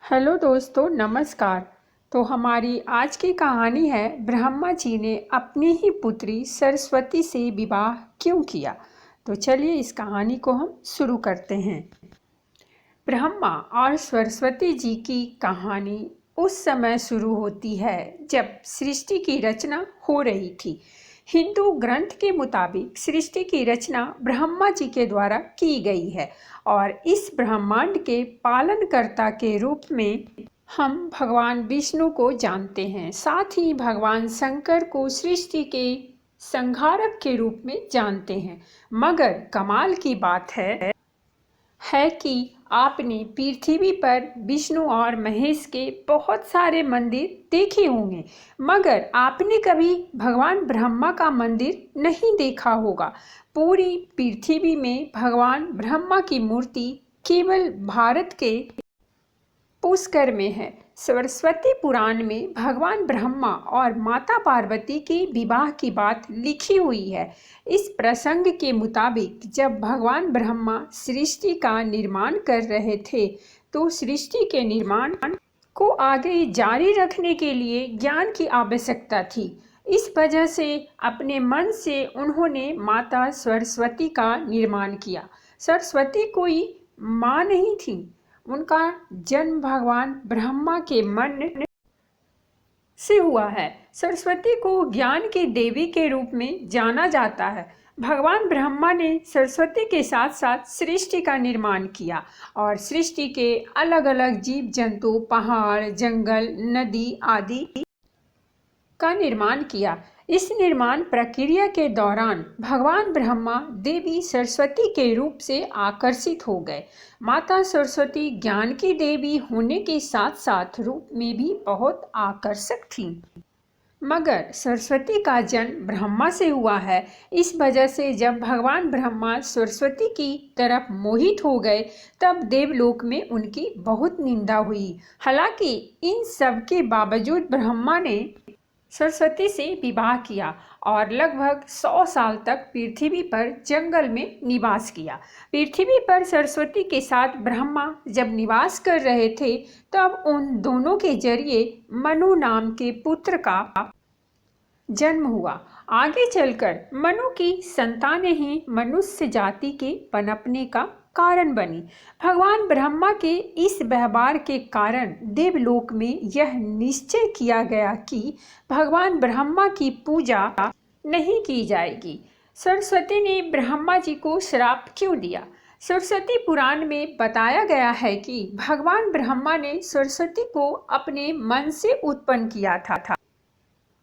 Hello दोस्तों, नमस्कार। तो हमारी आज की कहानी है ब्रह्मा जी ने अपनी ही पुत्री सरस्वती से विवाह क्यों किया। तो चलिए इस कहानी को हम शुरू करते हैं। ब्रह्मा और सरस्वती जी की कहानी उस समय शुरू होती है जब सृष्टि की रचना हो रही थी। हिंदू ग्रंथ के मुताबिक सृष्टि की रचना ब्रह्मा जी के द्वारा की गई है और इस ब्रह्मांड के पालनकर्ता के रूप में हम भगवान विष्णु को जानते हैं। साथ ही भगवान शंकर को सृष्टि के संहारक के रूप में जानते हैं। मगर कमाल की बात है कि आपने पृथ्वी पर विष्णु और महेश के बहुत सारे मंदिर देखे होंगे, मगर आपने कभी भगवान ब्रह्मा का मंदिर नहीं देखा होगा। पूरी पृथ्वी में भगवान ब्रह्मा की मूर्ति केवल भारत के पुष्कर में है। सरस्वती पुराण में भगवान ब्रह्मा और माता पार्वती के विवाह की बात लिखी हुई है। इस प्रसंग के मुताबिक जब भगवान ब्रह्मा सृष्टि का निर्माण कर रहे थे तो सृष्टि के निर्माण को आगे जारी रखने के लिए ज्ञान की आवश्यकता थी। इस वजह से अपने मन से उन्होंने माता सरस्वती का निर्माण किया। सरस्वती कोई माँ नहीं थी, उनका जन्म भगवान ब्रह्मा के मन से हुआ है। सरस्वती को ज्ञान की देवी के रूप में जाना जाता है। भगवान ब्रह्मा ने सरस्वती के साथ साथ सृष्टि का निर्माण किया और सृष्टि के अलग अलग जीव जंतु, पहाड़, जंगल, नदी आदि का निर्माण किया। इस निर्माण प्रक्रिया के दौरान भगवान ब्रह्मा देवी सरस्वती के रूप से आकर्षित हो गए। माता सरस्वती ज्ञान की देवी होने के साथ साथ रूप में भी बहुत आकर्षक थीं। मगर सरस्वती का जन्म ब्रह्मा से हुआ है। इस वजह से जब भगवान ब्रह्मा सरस्वती की तरफ मोहित हो गए तब देवलोक में उनकी बहुत निंदा हुई। हालांकि इन सब के बावजूद ब्रह्मा ने सरस्वती से विवाह किया और लगभग 100 साल तक पृथ्वी पर जंगल में निवास किया। पृथ्वी पर सरस्वती के साथ ब्रह्मा जब निवास कर रहे थे तब उन दोनों के जरिए मनु नाम के पुत्र का जन्म हुआ। आगे चलकर मनु की संतानें ही मनुष्य जाति के पनपने का कारण बनी। भगवान ब्रह्मा के इस व्यवहार के कारण देवलोक में यह निश्चय किया गया कि भगवान ब्रह्मा की पूजा नहीं की जाएगी। सरस्वती ने ब्रह्मा जी को श्राप क्यों दिया? सरस्वती पुराण में बताया गया है कि भगवान ब्रह्मा ने सरस्वती को अपने मन से उत्पन्न किया था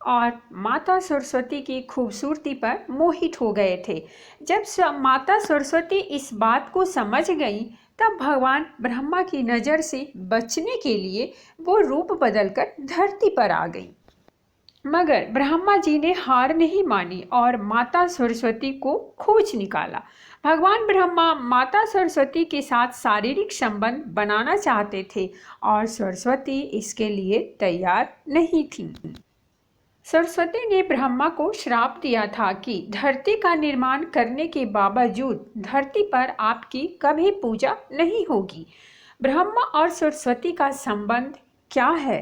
और माता सरस्वती की खूबसूरती पर मोहित हो गए थे। जब माता सरस्वती इस बात को समझ गई तब भगवान ब्रह्मा की नज़र से बचने के लिए वो रूप बदलकर धरती पर आ गई। मगर ब्रह्मा जी ने हार नहीं मानी और माता सरस्वती को खोज निकाला। भगवान ब्रह्मा माता सरस्वती के साथ शारीरिक संबंध बनाना चाहते थे और सरस्वती इसके लिए तैयार नहीं थी। सरस्वती ने ब्रह्मा को श्राप दिया था कि धरती का निर्माण करने के बावजूद धरती पर आपकी कभी पूजा नहीं होगी। ब्रह्मा और सरस्वती का संबंध क्या है?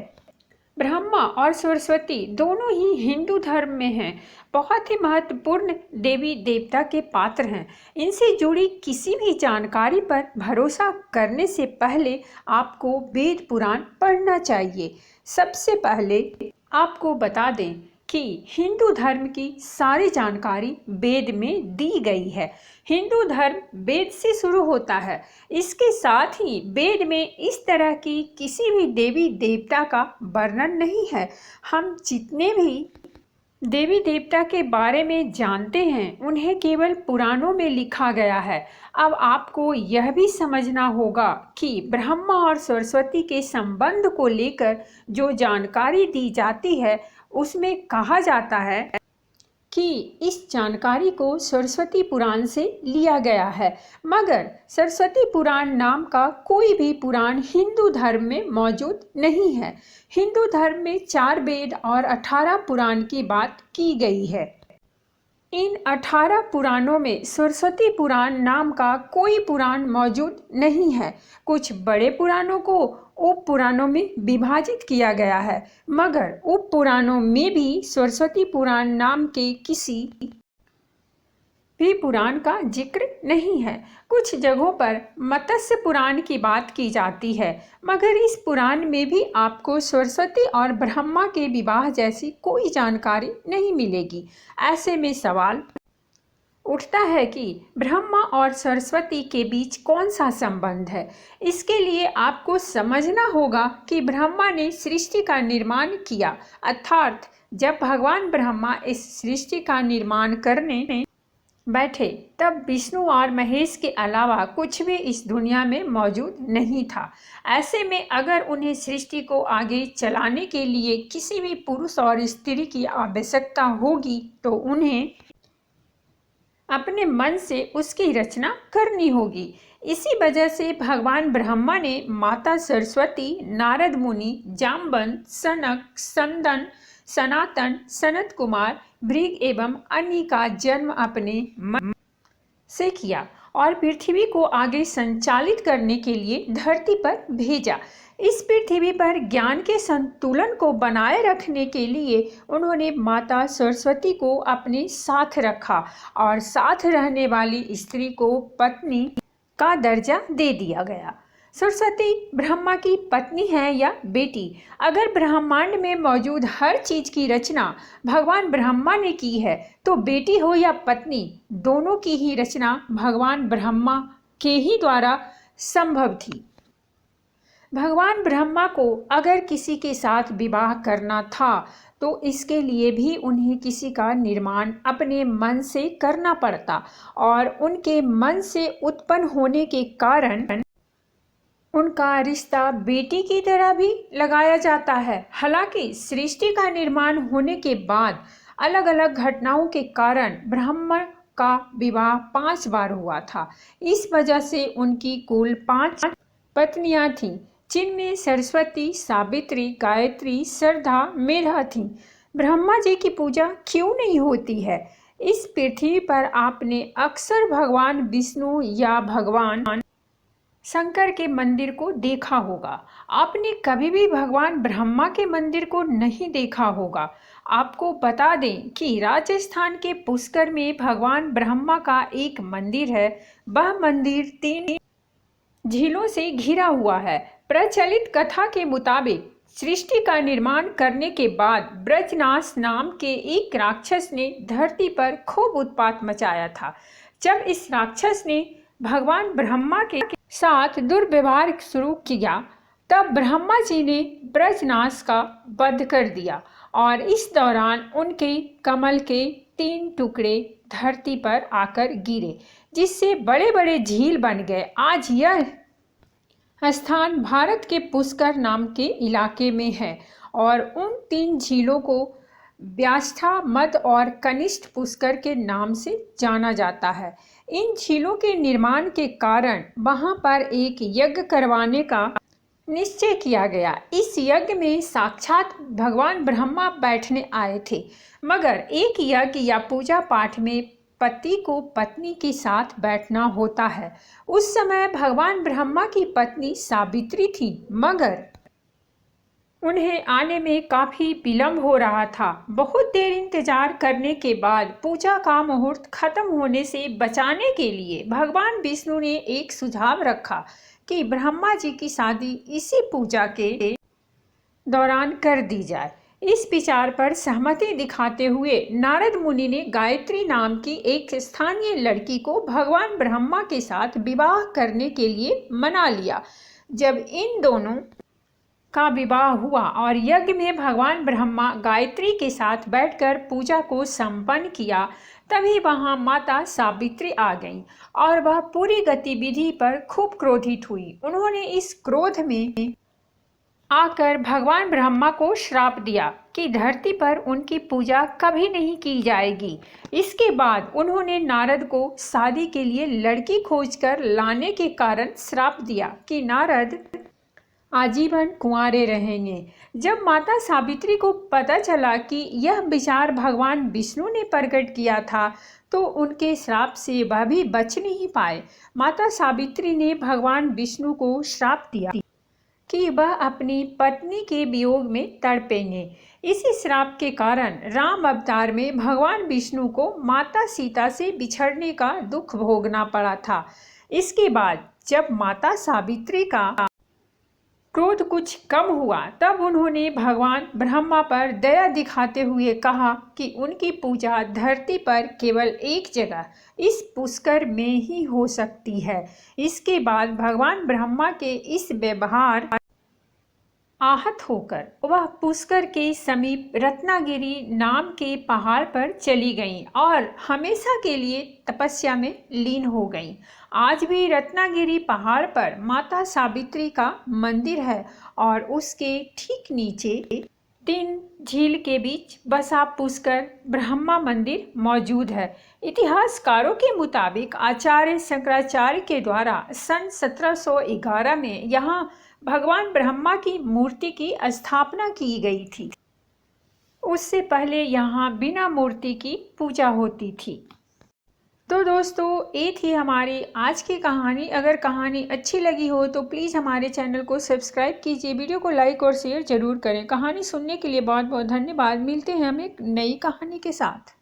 ब्रह्मा और सरस्वती दोनों ही हिंदू धर्म में हैं। बहुत ही महत्वपूर्ण देवी देवता के पात्र हैं। इनसे जुड़ी किसी भी जानकारी पर भरोसा करने से पहले आपको वेद पुराण पढ़ना चाहिए। सबसे पहले आपको बता दें कि हिंदू धर्म की सारी जानकारी वेद में दी गई है। हिंदू धर्म वेद से शुरू होता है। इसके साथ ही वेद में इस तरह की किसी भी देवी देवता का वर्णन नहीं है। हम जितने भी देवी देवता के बारे में जानते हैं उन्हें केवल पुराणों में लिखा गया है। अब आपको यह भी समझना होगा कि ब्रह्मा और सरस्वती के संबंध को लेकर जो जानकारी दी जाती है उसमें कहा जाता है कि इस जानकारी को सरस्वती पुराण से लिया गया है। मगर सरस्वती पुराण नाम का कोई भी पुराण हिंदू धर्म में मौजूद नहीं है। हिंदू धर्म में 4 वेद और 18 पुराण की बात की गई है। इन 18 पुराणों में सरस्वती पुराण नाम का कोई पुराण मौजूद नहीं है। कुछ बड़े पुराणों को उप पुराणों में विभाजित किया गया है, मगर उप पुराणों में भी सरस्वती पुराण नाम के किसी भी पुराण का जिक्र नहीं है। कुछ जगहों पर मत्स्य पुराण की बात की जाती है, मगर इस पुराण में भी आपको सरस्वती और ब्रह्मा के विवाह जैसी कोई जानकारी नहीं मिलेगी। ऐसे में सवाल उठता है कि ब्रह्मा और सरस्वती के बीच कौन सा संबंध है। इसके लिए आपको समझना होगा कि ब्रह्मा ने सृष्टि का निर्माण किया, अर्थात जब भगवान ब्रह्मा इस सृष्टि का निर्माण करने बैठे तब विष्णु और महेश के अलावा कुछ भी इस दुनिया में मौजूद नहीं था। ऐसे में अगर उन्हें सृष्टि को आगे चलाने के लिए किसी भी पुरुष और स्त्री की आवश्यकता होगी तो उन्हें अपने मन से उसकी रचना करनी होगी। इसी वजह से भगवान ब्रह्मा ने माता सरस्वती, नारद मुनि, जाम्बन, सनक, संदन, सनातन, सनत कुमार, भृग एवं अन्य का जन्म अपने मन से किया और पृथ्वी को आगे संचालित करने के लिए धरती पर भेजा। इस पृथ्वी पर ज्ञान के संतुलन को बनाए रखने के लिए उन्होंने माता सरस्वती को अपने साथ रखा और साथ रहने वाली स्त्री को पत्नी का दर्जा दे दिया गया। सरस्वती ब्रह्मा की पत्नी है या बेटी? अगर ब्रह्मांड में मौजूद हर चीज की रचना भगवान ब्रह्मा ने की है तो बेटी हो या पत्नी, दोनों की ही रचना भगवान ब्रह्मा के ही द्वारा संभव थी। भगवान ब्रह्मा को अगर किसी के साथ विवाह करना था तो इसके लिए भी उन्हें किसी का निर्माण अपने मन से करना पड़ता और उनके मन से उत्पन्न होने के कारण उनका रिश्ता बेटी की तरह भी लगाया जाता है। हालांकि सृष्टि का निर्माण होने के बाद अलग अलग घटनाओं के कारण ब्रह्मा का विवाह 5 बार हुआ था। इस वजह से उनकी कुल 5 पत्नियां थीं, जिनमें सरस्वती, सावित्री, गायत्री, सरधा, मेधा थीं। ब्रह्मा जी की पूजा क्यों नहीं होती है? इस पृथ्वी पर आपने अक्सर भगवान विष्णु या भगवान शंकर के मंदिर को देखा होगा। आपने कभी भी भगवान ब्रह्मा के मंदिर को नहीं देखा होगा। आपको बता दें कि राजस्थान के पुष्कर में भगवान ब्रह्मा का एक मंदिर है। वह मंदिर 3 झीलों से घिरा हुआ है। प्रचलित कथा के मुताबिक सृष्टि का निर्माण करने के बाद ब्रजनाश नाम के एक राक्षस ने धरती पर खूब उत्पात मचाया था। जब इस राक्षस ने भगवान ब्रह्मा के साथ दुर्व्यवहार शुरू किया तब ब्रह्मा जी ने ब्रजनाश का वध कर दिया और इस दौरान उनके कमल के 3 टुकड़े धरती पर आकर गिरे, जिससे बड़े बड़े झील बन गए। आज यह स्थान भारत के पुष्कर नाम के इलाके में है और उन 3 झीलों को व्यास्था, मद और कनिष्ठ पुष्कर के नाम से जाना जाता है। इन झीलों के निर्माण के कारण वहां पर एक यज्ञ करवाने का निश्चय किया गया। इस यज्ञ में साक्षात भगवान ब्रह्मा बैठने आए थे, मगर एक यज्ञ या पूजा पाठ में पति को पत्नी के साथ बैठना होता है। उस समय भगवान ब्रह्मा की पत्नी सावित्री थी, मगर उन्हें आने में काफ़ी विलंब हो रहा था। बहुत देर इंतजार करने के बाद पूजा का मुहूर्त खत्म होने से बचाने के लिए भगवान विष्णु ने एक सुझाव रखा कि ब्रह्मा जी की शादी इसी पूजा के दौरान कर दी जाए। इस विचार पर सहमति दिखाते हुए नारद मुनि ने गायत्री नाम की एक स्थानीय लड़की को भगवान ब्रह्मा के साथ विवाह करने के लिए मना लिया। जब इन दोनों का विवाह हुआ और यज्ञ में भगवान ब्रह्मा गायत्री के साथ बैठकर पूजा को संपन्न किया, तभी वहां माता सावित्री आ गईं और वह पूरी गतिविधि पर खूब क्रोधित हुई। उन्होंने इस क्रोध में आकर भगवान ब्रह्मा को श्राप दिया कि धरती पर उनकी पूजा कभी नहीं की जाएगी। इसके बाद उन्होंने नारद को शादी के लिए लड़की खोजकर लाने के कारण श्राप दिया कि नारद, आजीवन कुंवारे रहेंगे। जब माता सावित्री को पता चला कि यह विचार भगवान विष्णु ने प्रकट किया था तो उनके श्राप से वह भी बच नहीं पाए। माता सावित्री ने भगवान विष्णु को श्राप दिया कि वह अपनी पत्नी के वियोग में तड़पेंगे। इसी श्राप के कारण राम अवतार में भगवान विष्णु को माता सीता से बिछड़ने का दुख भोगना पड़ा था। इसके बाद जब माता सावित्री का क्रोध कुछ कम हुआ तब उन्होंने भगवान ब्रह्मा पर दया दिखाते हुए कहा कि उनकी पूजा धरती पर केवल एक जगह इस पुष्कर में ही हो सकती है। इसके बाद भगवान ब्रह्मा के इस व्यवहार आहत होकर वह पुष्कर के समीप रत्नागिरी नाम के पहाड़ पर चली गईं और हमेशा के लिए तपस्या में लीन हो गईं। आज भी रत्नागिरी पहाड़ पर माता सावित्री का मंदिर है और उसके ठीक नीचे 3 झील के बीच बसा पुष्कर ब्रह्मा मंदिर मौजूद है। इतिहासकारों के मुताबिक आचार्य शंकराचार्य के द्वारा सन 1711 में यहाँ भगवान ब्रह्मा की मूर्ति की स्थापना की गई थी। उससे पहले यहाँ बिना मूर्ति की पूजा होती थी। तो दोस्तों ये थी हमारी आज की कहानी। अगर कहानी अच्छी लगी हो तो प्लीज़ हमारे चैनल को सब्सक्राइब कीजिए, वीडियो को लाइक और शेयर ज़रूर करें। कहानी सुनने के लिए बहुत बहुत धन्यवाद। मिलते हैं हम एक नई कहानी के साथ।